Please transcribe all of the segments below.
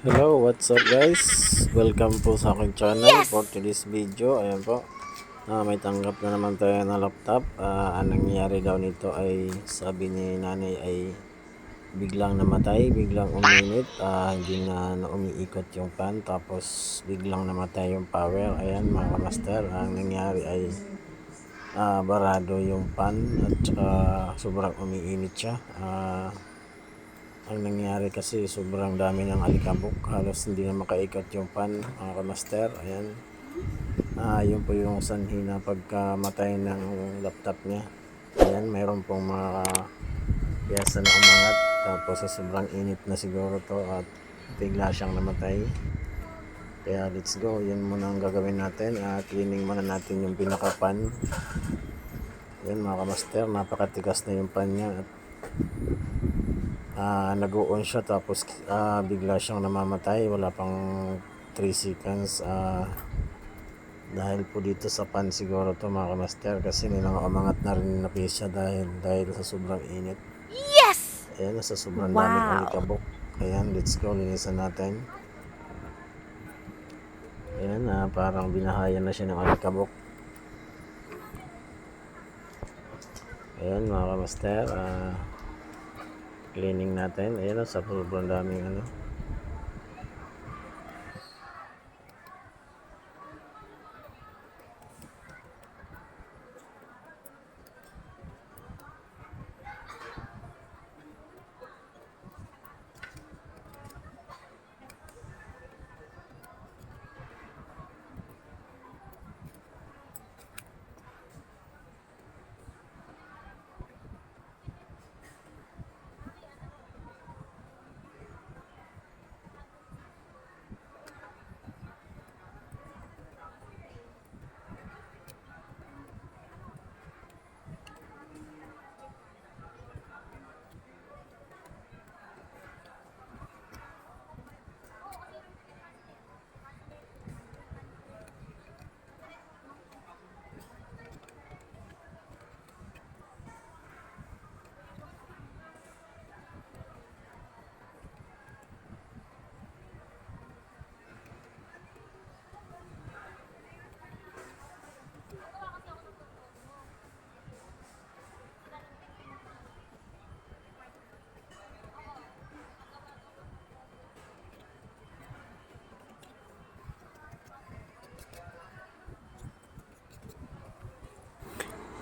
Hello, what's up guys? Welcome po sa aking channel for Yes! today's video. Ayan po, may tanggap na naman tayo na laptop. Anong nangyari daw nito ay sabi ni nanay ay biglang namatay, biglang uminit, hindi na umiikot yung fan, tapos biglang namatay yung power. Ayan mga kamaster, ang nangyari ay barado yung fan at sobrang umiinit siya. Ang nangyari kasi sobrang dami ng alikabok, halos hindi na makaikot yung pan mga kamaster. Ayan, yun po yung sanhi na pagkamatay ng laptop niya. Ayan, mayroon pong mga piyasa na umangat, tapos sa sobrang init na siguro to at bigla siyang namatay. Kaya let's go, yun muna ang gagawin natin. Cleaning muna natin yung pinaka-pan. Yan mga kamaster, napakatigas na yung pan niya at nag-on siya, tapos bigla siyang namamatay, wala pang 3 seconds. Dahil po dito sa pan siguro to mga kamaster, kasi may mga umangat na rin na pisya dahil sa sobrang init. Yes! Ayan, sa sobrang daming Wow! alikabok. Ayan, let's go, linisan natin. Ayan, parang binahayan na siya ng alikabok. Ayan mga kamaster, cleaning natin. Ayan, sa sobrang daming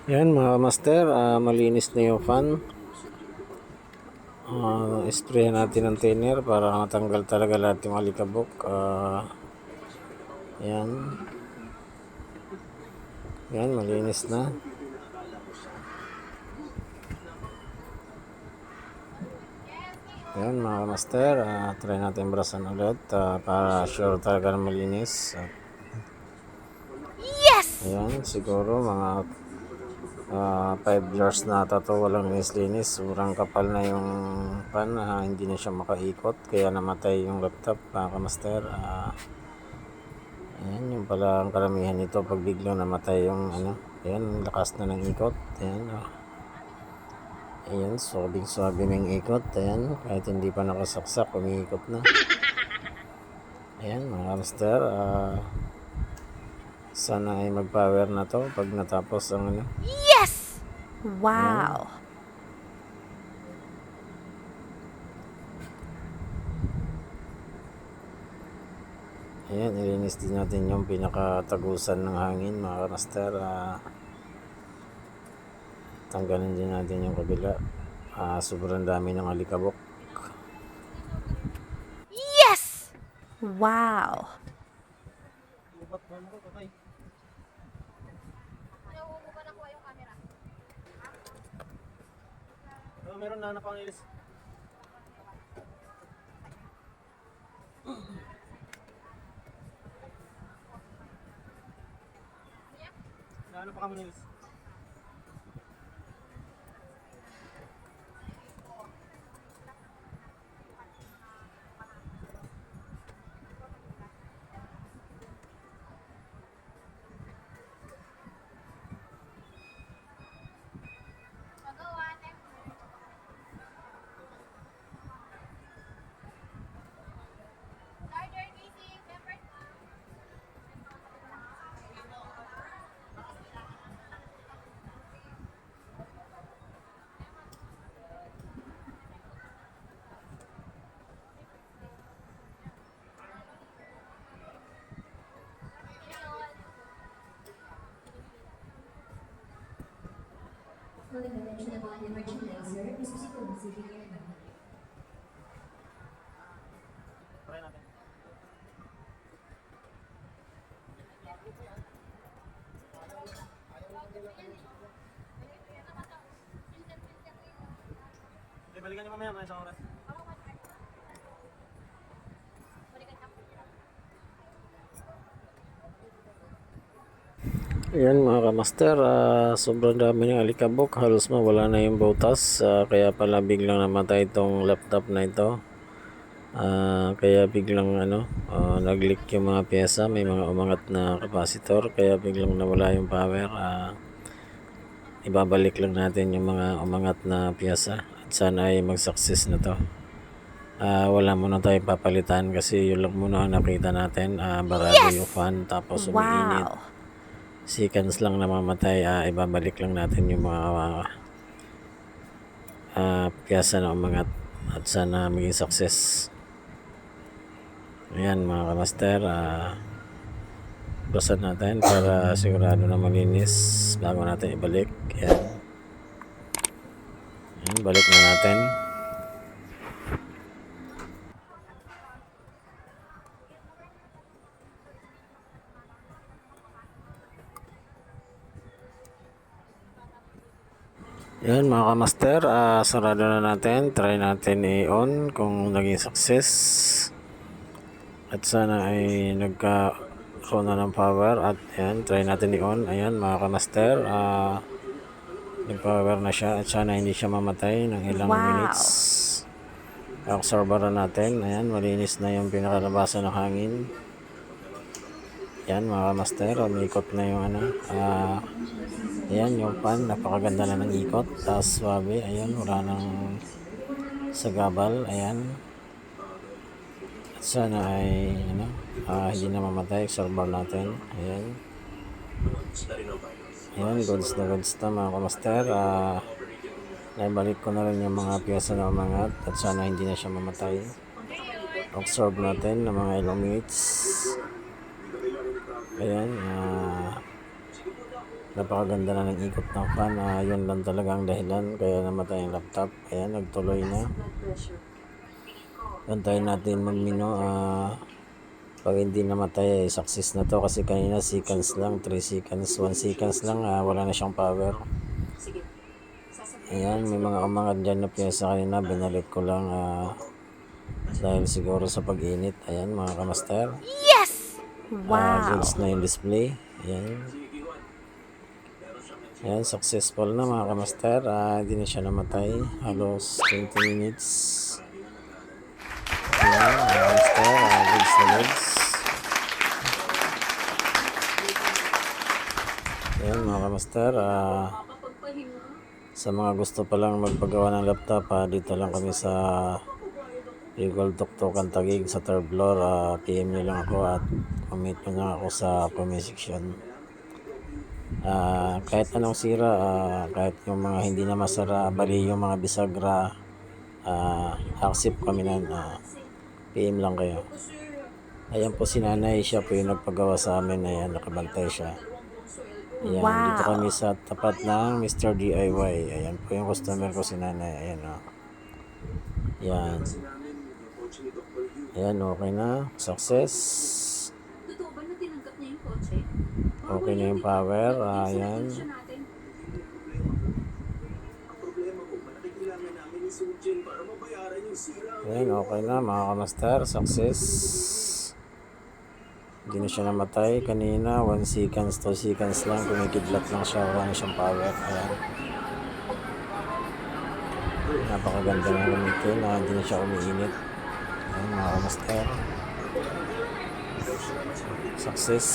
Yan mga master, malinis na yung fan. Spray natin ng thinner para matanggal talaga lahat yung alikabok. Yan. Yan, malinis na. Yan mga master, try natin brasan ulit para sure talaga na malinis. Yes! Ayan, siguro mga 5 years na ata to walang linis-linis. Sobrang kapal na yung pan, hindi na siya makaikot, kaya namatay yung laptop mga kamaster. Ayan, yung pala ang karamihan nito pag biglang namatay yung ayan, lakas na ng ikot. Ayan, ayan, sobing-sobe ng ikot. Ayan, kahit hindi pa nakasaksak, umiikot na. Ayan mga kamaster, sana ay mag-power na to pag natapos ang Yes! ayan. Wow! Ayan, ilinis din natin yung pinakatagusan ng hangin mga kamaster. Tanggalin din natin yung kabila. Sobrang dami ng alikabok. Yes! Wow! Meron na napangilis. Ano pa kami nilis? Try natin. Okay, balikan niyo mamaya mga isang oras. Ayan mga kamaster, sobrang dami ng alikabok, halos mawala na yung butas, kaya pala biglang namatay itong laptop na ito. Kaya biglang nag-leak yung mga pyesa, may mga umangat na capacitor, kaya biglang nawala yung power. Ibabalik lang natin yung mga umangat na pyesa at sana ay mag-success na to. Wala muna tayong papalitan kasi yun lang muna ang nakita natin, barado yung fan tapos umiinit. Wow. Seconds lang namamatay. Ibabalik lang natin yung mga pyesa na umangat at sana maging success. Ayan mga kamaster, buksan natin para sigurado na malinis bago natin ibalik. Ayan, balik na natin. Yan mga kamaster, sarado na natin. Try natin i-on kung naging success. At sana ay nagkaroon na ng power. At yan, try natin i-on. Ayan mga kamaster, nag-power na siya. At sana hindi siya mamatay ng ilang minutes. Observeran natin. Ayan, malinis na yung pinakalabasan ng hangin. Yan mga kamaster, umikot na yung ayan yung pan, napakaganda na ng ikot, tapos swabe, ayan, wala nang sagabal, ayan. At sana ay hindi na mamatay, server natin, ayan. Ayan, goods na mga kamaster. Naibalik ko na rin yung mga pyesa na umangat at sana hindi na siya mamatay. Observe natin ng mga ilang minutes. Ayan, napakaganda na ng ikot ng fan. Yun lang talaga ang dahilan kaya namatay yung laptop. Ayan, nagtuloy na. Bantayin natin magmino. Pag hindi namatay ay success na to kasi kanina seconds lang, 3 seconds, 1 seconds lang, wala na siyang power. Ayan, may mga umangat dyan na pyesa kanina, binalik ko lang dahil siguro sa pag-init. Ayan mga kamaster. Yes! Wow. Goods na yung display. Ayan. Ayan, successful na mga kamaster. Hindi na siya namatay. Halos 20 minutes. Ayan, mga kamaster. Goods na goods. Ayan, mga kamaster. Sa mga gusto pa lang magpagawa ng laptop, dito lang kami sa Eagle Tuktukan Taguig sa 3rd floor. PM nyo lang ako at comment nyo lang ako sa comment section. Kahit anong sira, kahit yung mga hindi na masara, bali yung mga bisagra, accept kami nan. PM lang kayo. Ayan po si nanay, siya po yung nagpagawa sa amin. Ayan, nakabantay siya. Ayan, dito kami sa tapat ng Mr. DIY. Ayan po yung customer ko si nanay. Ayan o. Ayan. Ayan, okay na. Success. Okay na yung power. Ayan. Ayan, okay na mga kamaster. Success. Hindi na siya namatay. Kanina, 1 seconds, 2 seconds lang. Kumikidlat lang siya. Wala na siyang power. Ayan. Napakaganda na gamitin. Hindi na siya umiinit. Ayan mga kamaster. Success.